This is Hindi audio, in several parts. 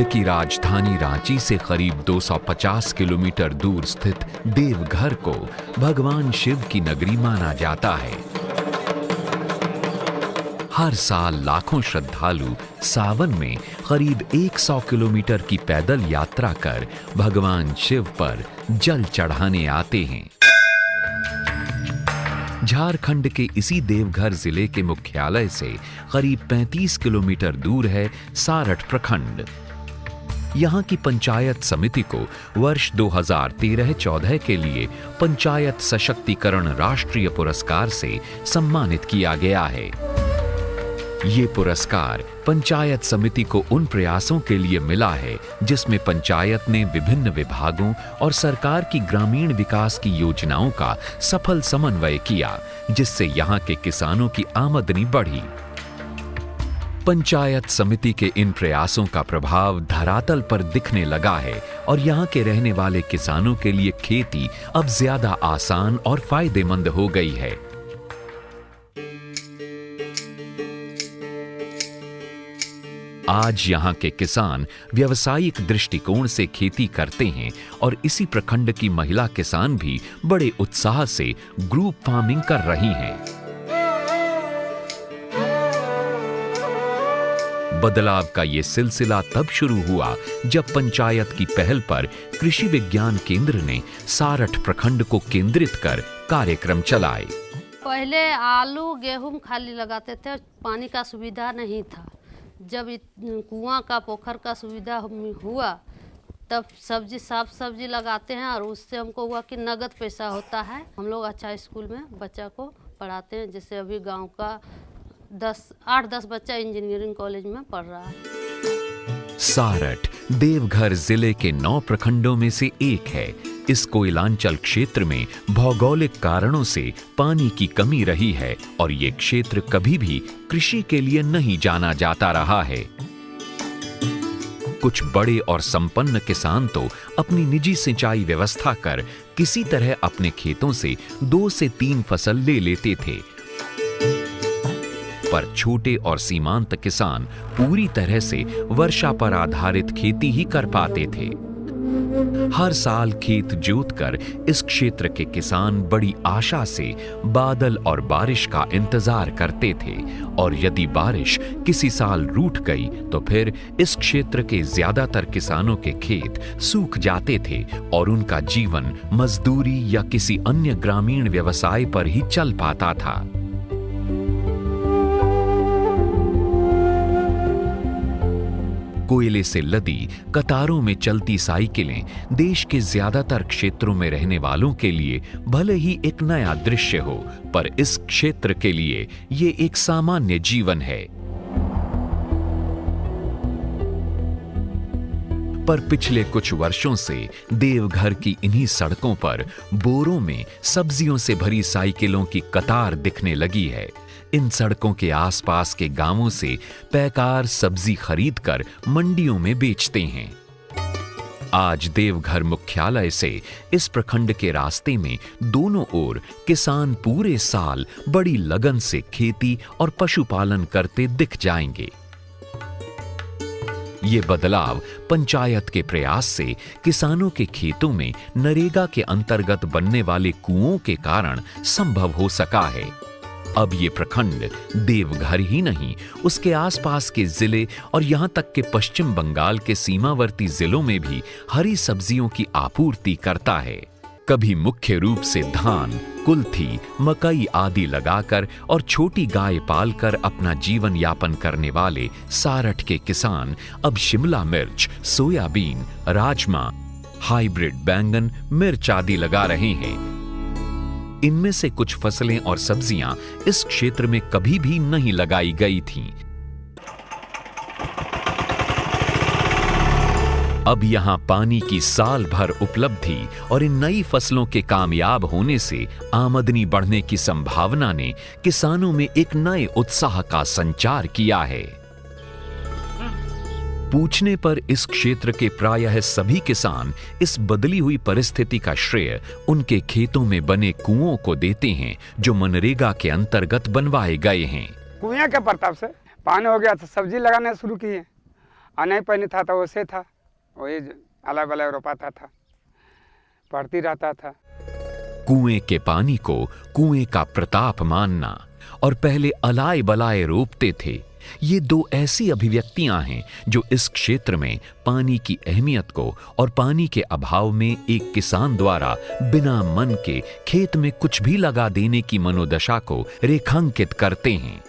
की राजधानी रांची से करीब 250 किलोमीटर दूर स्थित देवघर को भगवान शिव की नगरी माना जाता है। हर साल लाखों श्रद्धालु सावन में करीब 100 किलोमीटर की पैदल यात्रा कर भगवान शिव पर जल चढ़ाने आते हैं। झारखंड के इसी देवघर जिले के मुख्यालय से करीब 35 किलोमीटर दूर है सारठ प्रखंड। यहाँ की पंचायत समिति को वर्ष 2013-14 के लिए पंचायत सशक्तिकरण राष्ट्रीय पुरस्कार से सम्मानित किया गया है। ये पुरस्कार पंचायत समिति को उन प्रयासों के लिए मिला है जिसमें पंचायत ने विभिन्न विभागों और सरकार की ग्रामीण विकास की योजनाओं का सफल समन्वय किया, जिससे यहाँ के किसानों की आमदनी बढ़ी। पंचायत समिति के इन प्रयासों का प्रभाव धरातल पर दिखने लगा है और यहाँ के रहने वाले किसानों के लिए खेती अब ज्यादा आसान और फायदेमंद हो गई है। आज यहाँ के किसान व्यावसायिक दृष्टिकोण से खेती करते हैं और इसी प्रखंड की महिला किसान भी बड़े उत्साह से ग्रुप फार्मिंग कर रही हैं। बदलाव का ये सिलसिला तब शुरू हुआ जब पंचायत की पहल पर कृषि विज्ञान केंद्र ने सारठ प्रखंड को केंद्रित कर कार्यक्रम चलाए। पहले आलू गेहूं खाली लगाते थे, पानी का सुविधा नहीं था। जब कुआं का पोखर का सुविधा हुआ तब साफ सब्जी लगाते हैं और उससे हमको हुआ कि नगद पैसा होता है। हम लोग अच्छा स्कूल में बच्चा को पढ़ाते हैं, जैसे अभी गांव का 8-10 बच्चा इंजीनियरिंग कॉलेज में पढ़ रहा है। सारठ देवघर जिले के 9 प्रखंडों में से एक है। इस कोयलांचल क्षेत्र में भौगोलिक कारणों से पानी की कमी रही है और ये क्षेत्र कभी भी कृषि के लिए नहीं जाना जाता रहा है। कुछ बड़े और संपन्न किसान तो अपनी निजी सिंचाई व्यवस्था कर किसी तरह अपने खेतों से 2 से 3 फसल ले लेते थे, पर छोटे और सीमांत किसान पूरी तरह से वर्षा पर आधारित खेती ही कर पाते थे। हर साल खेत जोतकर इस क्षेत्र के किसान बड़ी आशा से बादल और बारिश का इंतजार करते थे और यदि बारिश किसी साल रूठ गई तो फिर इस क्षेत्र के ज्यादातर किसानों के खेत सूख जाते थे और उनका जीवन मजदूरी या किसी अन्य ग्रामीण व्यवसाय पर ही चल पाता था। कोयले से लदी कतारों में चलती साइकिलें देश के ज्यादातर क्षेत्रों में रहने वालों के लिए भले ही एक नया दृश्य हो, पर इस क्षेत्र के लिए ये एक सामान्य जीवन है। पर पिछले कुछ वर्षों से देवघर की इन्हीं सड़कों पर बोरों में सब्जियों से भरी साइकिलों की कतार दिखने लगी है। इन सड़कों के आसपास के गांवों से पैकार सब्जी खरीदकर मंडियों में बेचते हैं। आज देवघर मुख्यालय से इस प्रखंड के रास्ते में दोनों ओर किसान पूरे साल बड़ी लगन से खेती और पशुपालन करते दिख जाएंगे। ये बदलाव पंचायत के प्रयास से किसानों के खेतों में नरेगा के अंतर्गत बनने वाले कुओं के कारण संभव हो सका है। अब ये प्रखंड देवघर ही नहीं, उसके आसपास के जिले और यहाँ तक के पश्चिम बंगाल के सीमावर्ती जिलों में भी हरी सब्जियों की आपूर्ति करता है। कभी मुख्य रूप से धान, कुल्थी, मकई आदि लगाकर और छोटी गाय पालकर अपना जीवन यापन करने वाले सारठ के किसान अब शिमला मिर्च, सोयाबीन, राजमा, हाइब्रिड बैंगन, मिर्च आदि लगा रहे हैं। इनमें से कुछ फसलें और सब्जियां इस क्षेत्र में कभी भी नहीं लगाई गई थीं। अब यहां पानी की साल भर उपलब्धि और इन नई फसलों के कामयाब होने से आमदनी बढ़ने की संभावना ने किसानों में एक नए उत्साह का संचार किया है। पूछने पर इस क्षेत्र के प्रायः सभी किसान इस बदली हुई परिस्थिति का श्रेय उनके खेतों में बने कुओं को देते हैं जो मनरेगा के अंतर्गत बनवाए गए हैं। कुएं के प्रताप से पानी हो गया तो सब्जी लगाने शुरू किए नहीं पानी था तो वैसे था, वही अलग अलग रोपाता था, पड़ती रहता था। कुएं के पानी को कुएं का प्रताप मानना और पहले अलाए बलाए रोपते थे, ये दो ऐसी अभिव्यक्तियां हैं जो इस क्षेत्र में पानी की अहमियत को और पानी के अभाव में एक किसान द्वारा बिना मन के खेत में कुछ भी लगा देने की मनोदशा को रेखांकित करते हैं।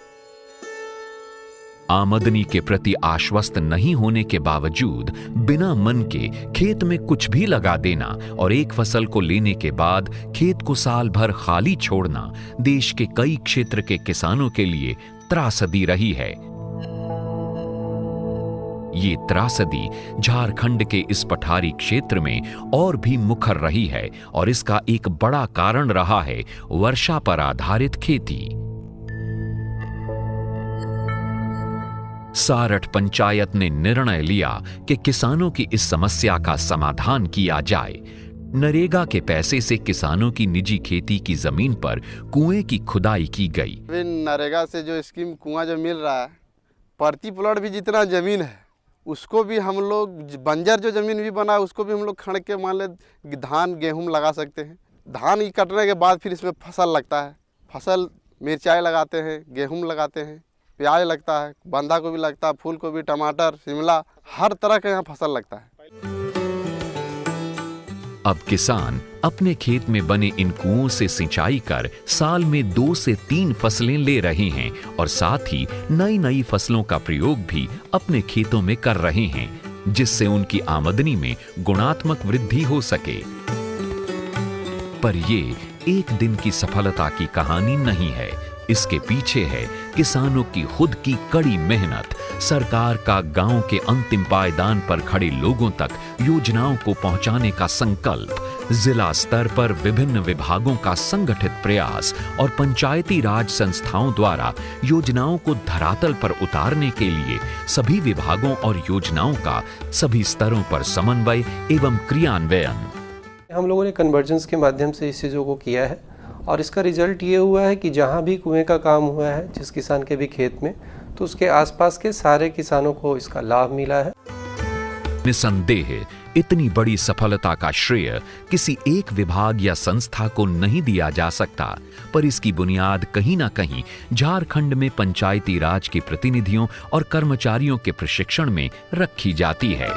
आमदनी के प्रति आश्वस्त नहीं होने के बावजूद बिना मन के खेत में कुछ भी लगा देना और एक फसल को लेने के बाद खेत को साल भर खाली छोड़ना देश के कई क्षेत्र के किसानों के लिए त्रासदी रही है। ये त्रासदी झारखंड के इस पठारी क्षेत्र में और भी मुखर रही है और इसका एक बड़ा कारण रहा है वर्षा पर आधारित खेती। सारठ पंचायत ने निर्णय लिया कि किसानों की इस समस्या का समाधान किया जाए। नरेगा के पैसे से किसानों की निजी खेती की जमीन पर कुएं की खुदाई की गई। नरेगा से जो स्कीम कुआं जो मिल रहा है, प्रति प्लॉट भी जितना जमीन है उसको भी हम लोग, बंजर जो जमीन भी बना है उसको भी हम लोग खड़ के मान ले धान गेहूं लगा सकते हैं। धान की कटने के बाद फिर इसमें फसल लगता है, फसल मिर्चाई लगाते हैं, गेहूं लगाते हैं, प्याज लगता है, बंधा गोभी लगता है, फूल गोभी, टमाटर, शिमला, हर तरह का यहाँ फसल लगता है। अब किसान अपने खेत में बने इन कुओं से सिंचाई कर साल में 2 से 3 फसलें ले रहे हैं और साथ ही नई नई फसलों का प्रयोग भी अपने खेतों में कर रहे हैं, जिससे उनकी आमदनी में गुणात्मक वृद्धि हो सके। पर ये एक दिन की सफलता की कहानी नहीं है, इसके पीछे है किसानों की खुद की कड़ी मेहनत, सरकार का गांव के अंतिम पायदान पर खड़े लोगों तक योजनाओं को पहुंचाने का संकल्प, जिला स्तर पर विभिन्न विभागों का संगठित प्रयास और पंचायती राज संस्थाओं द्वारा योजनाओं को धरातल पर उतारने के लिए सभी विभागों और योजनाओं का सभी स्तरों पर समन्वय एवं क्रियान्वयन। हम लोगों ने कन्वर्जेंस के माध्यम से इस चीज़ों को किया है और इसका रिजल्ट ये हुआ है कि जहाँ भी कुएं का काम हुआ है जिस किसान के भी खेत में, तो उसके आसपास के सारे किसानों को इसका लाभ मिला है। निसंदेह इतनी बड़ी सफलता का श्रेय किसी एक विभाग या संस्था को नहीं दिया जा सकता, पर इसकी बुनियाद कहीं ना कहीं झारखंड में पंचायती राज के प्रतिनिधियों और कर्मचारियों के प्रशिक्षण में रखी जाती है।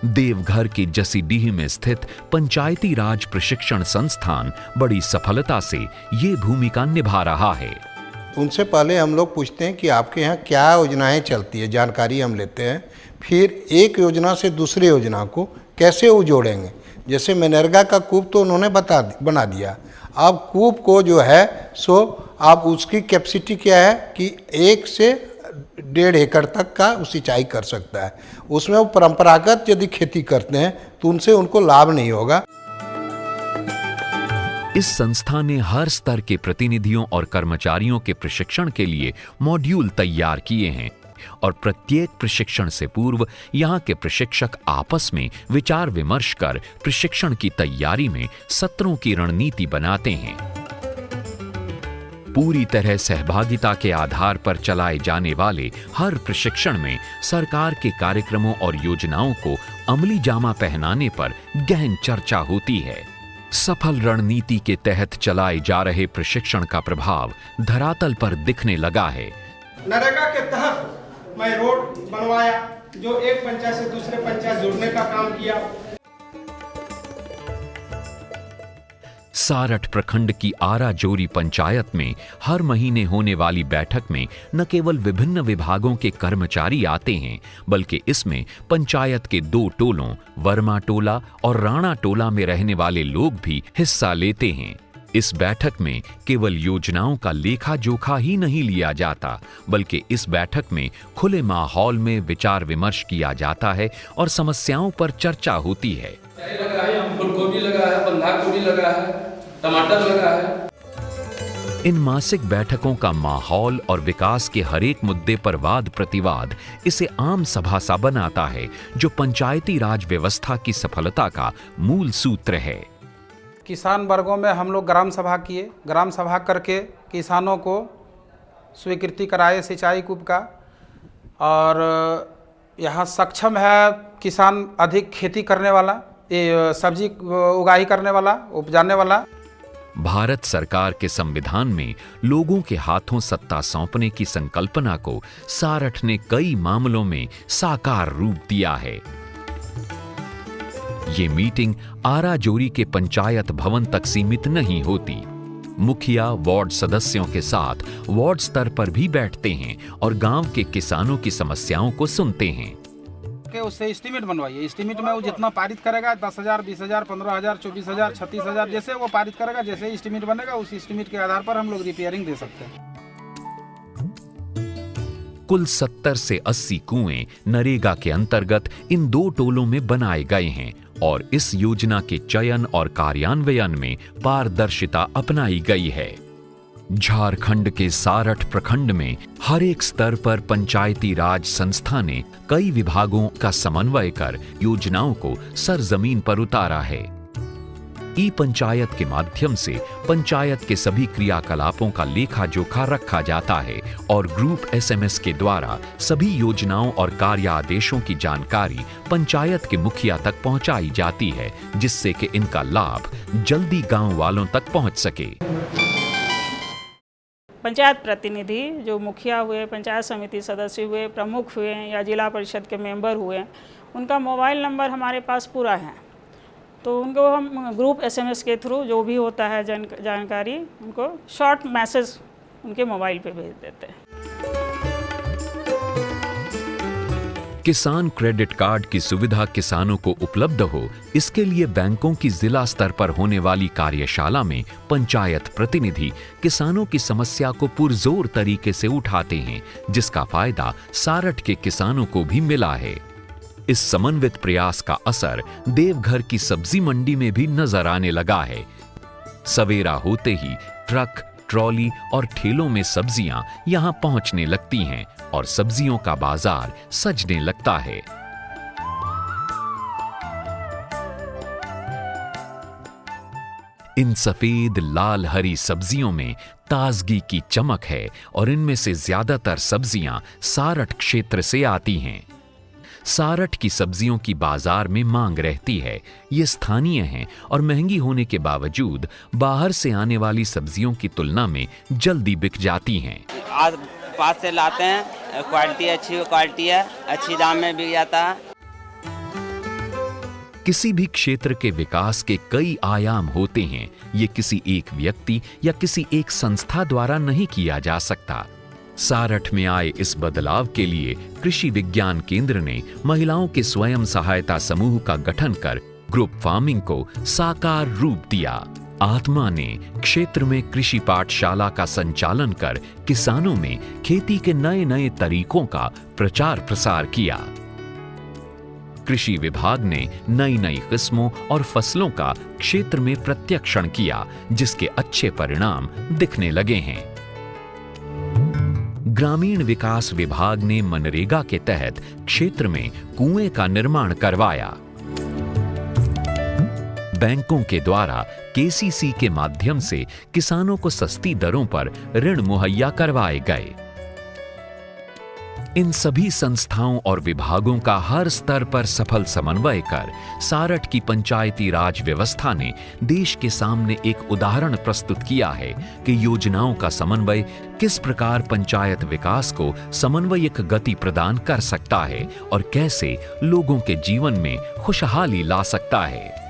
देवघर के जसीडीह में स्थित पंचायती राज प्रशिक्षण संस्थान बड़ी सफलता से ये भूमिका निभा रहा है। उनसे पहले हम लोग पूछते हैं कि आपके यहाँ क्या योजनाएं चलती है, जानकारी हम लेते हैं, फिर एक योजना से दूसरी योजना को कैसे वो जोड़ेंगे। जैसे मनरेगा का कूप तो उन्होंने बना दिया, अब कूप को जो है सो आप उसकी कैपेसिटी क्या है कि 1 से 1.5 एकड़ तक का सिंचाई कर सकता है। उसमें वो परंपरागत यदि खेती करते हैं तो उनसे उनको लाभ नहीं होगा। इस संस्था ने हर स्तर के प्रतिनिधियों और कर्मचारियों के प्रशिक्षण के लिए मॉड्यूल तैयार किए हैं और प्रत्येक प्रशिक्षण से पूर्व यहाँ के प्रशिक्षक आपस में विचार विमर्श कर प्रशिक्षण की तैयारी में सत्रों की रणनीति बनाते हैं। पूरी तरह सहभागिता के आधार पर चलाए जाने वाले हर प्रशिक्षण में सरकार के कार्यक्रमों और योजनाओं को अमली जामा पहनाने पर गहन चर्चा होती है। सफल रणनीति के तहत चलाए जा रहे प्रशिक्षण का प्रभाव धरातल पर दिखने लगा है। नरेगा के तहत मैं रोड बनवाया, जो एक पंचायत से दूसरे पंचायत जोड़ने का काम किया। सारठ प्रखंड की आराजोरी पंचायत में हर महीने होने वाली बैठक में न केवल विभिन्न विभागों के कर्मचारी आते हैं, बल्कि इसमें पंचायत के 2 टोलों वर्मा टोला और राणा टोला में रहने वाले लोग भी हिस्सा लेते हैं। इस बैठक में केवल योजनाओं का लेखा जोखा ही नहीं लिया जाता, बल्कि इस बैठक में खुले माहौल में विचार विमर्श किया जाता है और समस्याओं पर चर्चा होती है। लगा है, फूलगोभी लगा है, बंधा गोभी लगा है, टमाटर लगा है। इन मासिक बैठकों का माहौल और विकास के हरेक मुद्दे पर वाद प्रतिवाद इसे आम सभा सा बनाता है, जो पंचायती राज व्यवस्था की सफलता का मूल सूत्र है। किसान वर्गों में हम लोग ग्राम सभा किए, ग्राम सभा करके किसानों को स्वीकृति कराए सिंचाई कूप का। और यहाँ सक्षम है किसान अधिक खेती करने वाला, ये सब्जी उगाही करने वाला, उपजाने वाला। भारत सरकार के संविधान में लोगों के हाथों सत्ता सौंपने की संकल्पना को सारठ ने कई मामलों में साकार रूप दिया है। ये मीटिंग आराजोरी के पंचायत भवन तक सीमित नहीं होती। मुखिया वार्ड सदस्यों के साथ वार्ड स्तर पर भी बैठते हैं और गांव के किसानों की समस्याओं को सुनते हैं। उससे एस्टीमेट बनवाइए, एस्टीमेट में वो जितना पारित करेगा 10,000, 20,000, 15,000, 24,000, 36,000 जैसे वो पारित करेगा, जैसे एस्टीमेट बनेगा उस एस्टीमेट के आधार पर हम लोग रिपेयरिंग दे सकते हैं। कुल 70 से 80 कुएं नरेगा के अंतर्गत इन 2 टोलों में बनाए गए हैं और इस योजना के चयन और कार्यान्वयन में पारदर्शिता अपनाई गई है। झारखंड के सारठ प्रखंड में हर एक स्तर पर पंचायती राज संस्था ने कई विभागों का समन्वय कर योजनाओं को सरजमीन पर उतारा है। ई पंचायत के माध्यम से पंचायत के सभी क्रियाकलापों का लेखा जोखा रखा जाता है और ग्रुप SMS के द्वारा सभी योजनाओं और कार्य आदेशों की जानकारी पंचायत के मुखिया तक पहुंचाई जाती है, जिससे कि इनका लाभ जल्दी गांव वालों तक पहुंच सके। पंचायत प्रतिनिधि जो मुखिया हुए, पंचायत समिति सदस्य हुए, प्रमुख हुए या जिला परिषद के मेंबर हुए, उनका मोबाइल नंबर हमारे पास पूरा है, तो उनको हम ग्रुप SMS के थ्रू जो भी होता है जानकारी उनको शॉर्ट मैसेज उनके मोबाइल पे भेज देते हैं। किसान क्रेडिट कार्ड की सुविधा किसानों को उपलब्ध हो, इसके लिए बैंकों की जिला स्तर पर होने वाली कार्यशाला में पंचायत प्रतिनिधि किसानों की समस्या को पुरजोर तरीके से उठाते हैं, जिसका फायदा सारठ के किसानों को भी मिला है। इस समन्वित प्रयास का असर देवघर की सब्जी मंडी में भी नजर आने लगा है। सवेरा होते ही ट्रक, ट्रॉली और ठेलों में सब्जियां यहां पहुंचने लगती हैं और सब्जियों का बाजार सजने लगता है। इन सफेद लाल हरी सब्जियों में ताजगी की चमक है और इनमें से ज्यादातर सब्जियां सारठ क्षेत्र से आती हैं। सारठ की सब्जियों की बाजार में मांग रहती है। ये स्थानीय हैं और महंगी होने के बावजूद बाहर से आने वाली सब्जियों की तुलना में जल्दी बिक जाती हैं। आज पास से लाते हैं, क्वालिटी अच्छी क्वालिटी है, अच्छी दाम में बिक जाता है। किसी भी क्षेत्र के विकास के कई आयाम होते हैं। ये किसी एक व्यक्ति या किसी एक संस्था द्वारा नहीं किया जा सकता। सारठ में आए इस बदलाव के लिए कृषि विज्ञान केंद्र ने महिलाओं के स्वयं सहायता समूह का गठन कर ग्रुप फार्मिंग को साकार रूप दिया। आत्मा ने क्षेत्र में कृषि पाठशाला का संचालन कर किसानों में खेती के नए नए तरीकों का प्रचार प्रसार किया। कृषि विभाग ने नई नई किस्मों और फसलों का क्षेत्र में प्रत्यक्षण किया, जिसके अच्छे परिणाम दिखने लगे हैं। ग्रामीण विकास विभाग ने मनरेगा के तहत क्षेत्र में कुएं का निर्माण करवाया। बैंकों के द्वारा KCC के माध्यम से किसानों को सस्ती दरों पर ऋण मुहैया करवाए गए। इन सभी संस्थाओं और विभागों का हर स्तर पर सफल समन्वय कर सारठ की पंचायती राज व्यवस्था ने देश के सामने एक उदाहरण प्रस्तुत किया है कि योजनाओं का समन्वय किस प्रकार पंचायत विकास को समन्वयिक गति प्रदान कर सकता है और कैसे लोगों के जीवन में खुशहाली ला सकता है।